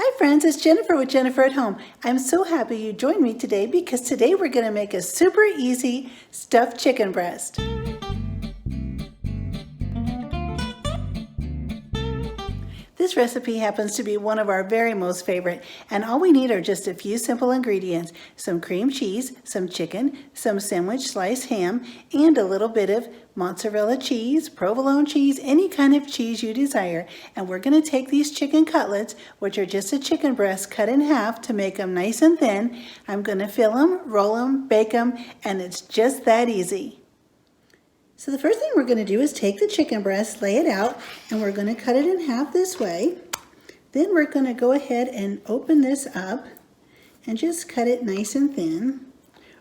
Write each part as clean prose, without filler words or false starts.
Hi friends, it's Jennifer with Jennifer at Home. I'm so happy you joined me today because today we're going to make a super easy stuffed chicken breast. This recipe happens to be one of our very most favorite, and all we need are just a few simple ingredients: some cream cheese, some chicken, some sandwich sliced ham, and a little bit of mozzarella cheese, provolone cheese, any kind of cheese you desire. And we're going to take these chicken cutlets, which are just a chicken breast cut in half to make them nice and thin. I'm going to fill them, roll them, bake them, and it's just that easy. So the first thing we're going to do is take the chicken breast, lay it out, and we're going to cut it in half this way. Then we're going to go ahead and open this up and just cut it nice and thin.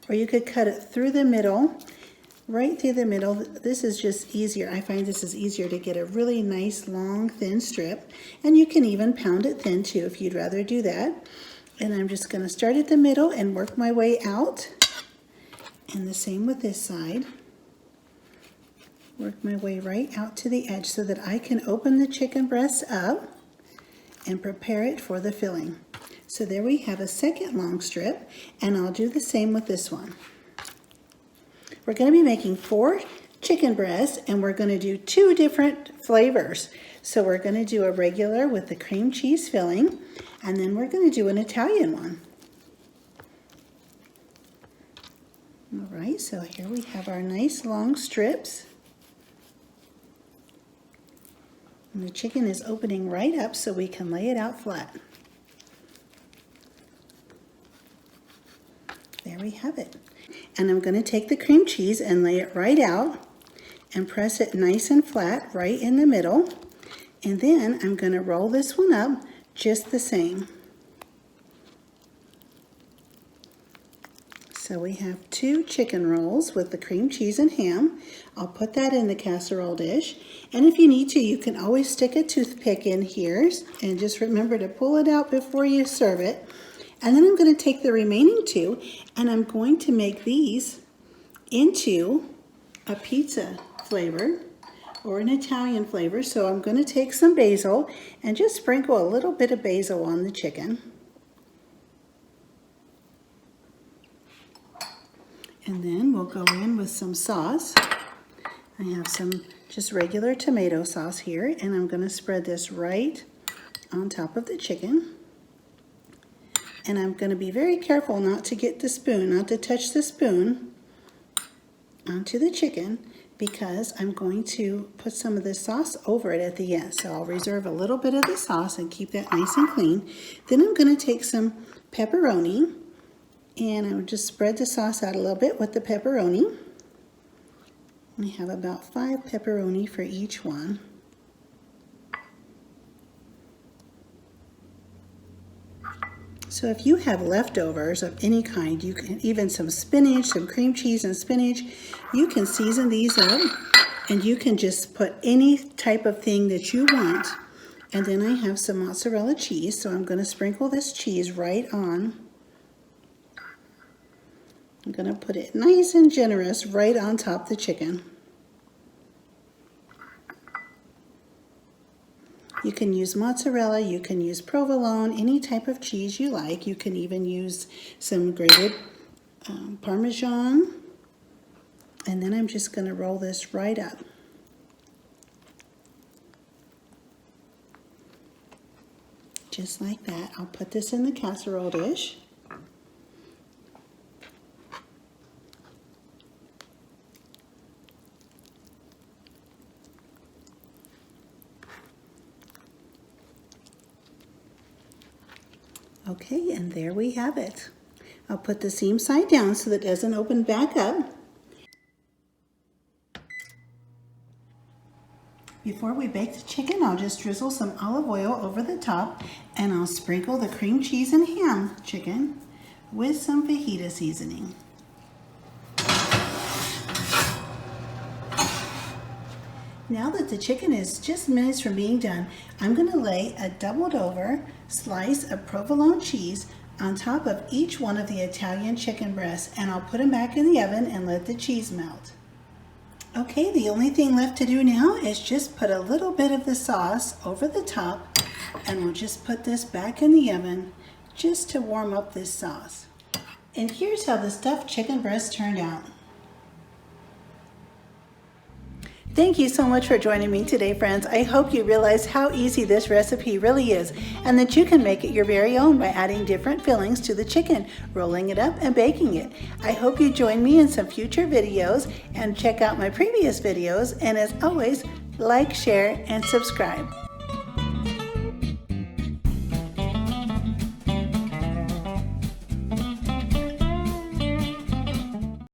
Or you could cut it through the middle, right through the middle. This is just easier. I find this is easier to get a really nice, long, thin strip. And you can even pound it thin too if you'd rather do that. And I'm just going to start at the middle and work my way out. And the same with this side. Work my way right out to the edge so that I can open the chicken breast up and prepare it for the filling. So there we have a second long strip, and I'll do the same with this one. We're going to be making 4 chicken breasts, and we're going to do 2 different flavors. So we're going to do a regular with the cream cheese filling, and then we're going to do an Italian one. All right, so here we have our nice long strips. And the chicken is opening right up so we can lay it out flat. There we have it. And I'm going to take the cream cheese and lay it right out and press it nice and flat right in the middle. And then I'm going to roll this one up just the same. So we have 2 chicken rolls with the cream cheese and ham. I'll put that in the casserole dish. And if you need to, you can always stick a toothpick in here and just remember to pull it out before you serve it. And then I'm going to take the remaining 2 and I'm going to make these into a pizza flavor or an Italian flavor. So I'm going to take some basil and just sprinkle a little bit of basil on the chicken. And then we'll go in with some sauce. I have some just regular tomato sauce here, and I'm going to spread this right on top of the chicken. And I'm going to be very careful not to get the spoon, not to touch the spoon onto the chicken, because I'm going to put some of this sauce over it at the end. So I'll reserve a little bit of the sauce and keep that nice and clean. Then I'm going to take some pepperoni, and I would just spread the sauce out a little bit with the pepperoni. We have about 5 pepperoni for each one. So if you have leftovers of any kind, you can even some spinach, some cream cheese and spinach, you can season these up and you can just put any type of thing that you want. And then I have some mozzarella cheese, so I'm going to sprinkle this cheese right on. I'm going to put it nice and generous right on top of the chicken. You can use mozzarella, you can use provolone, any type of cheese you like. You can even use some grated Parmesan. And then I'm just going to roll this right up. Just like that. I'll put this in the casserole dish. Okay, and there we have it. I'll put the seam side down so that it doesn't open back up. Before we bake the chicken, I'll just drizzle some olive oil over the top, and I'll sprinkle the cream cheese and ham chicken with some fajita seasoning. Now that the chicken is just minutes from being done, I'm going to lay a doubled over slice of provolone cheese on top of each one of the Italian chicken breasts, and I'll put them back in the oven and let the cheese melt. Okay, the only thing left to do now is just put a little bit of the sauce over the top And we'll just put this back in the oven just to warm up this sauce. And here's how the stuffed chicken breast turned out. Thank you so much for joining me today, friends. I hope you realize how easy this recipe really is and that you can make it your very own by adding different fillings to the chicken, rolling it up and baking it. I hope you join me in some future videos and check out my previous videos. And as always, like, share, and subscribe.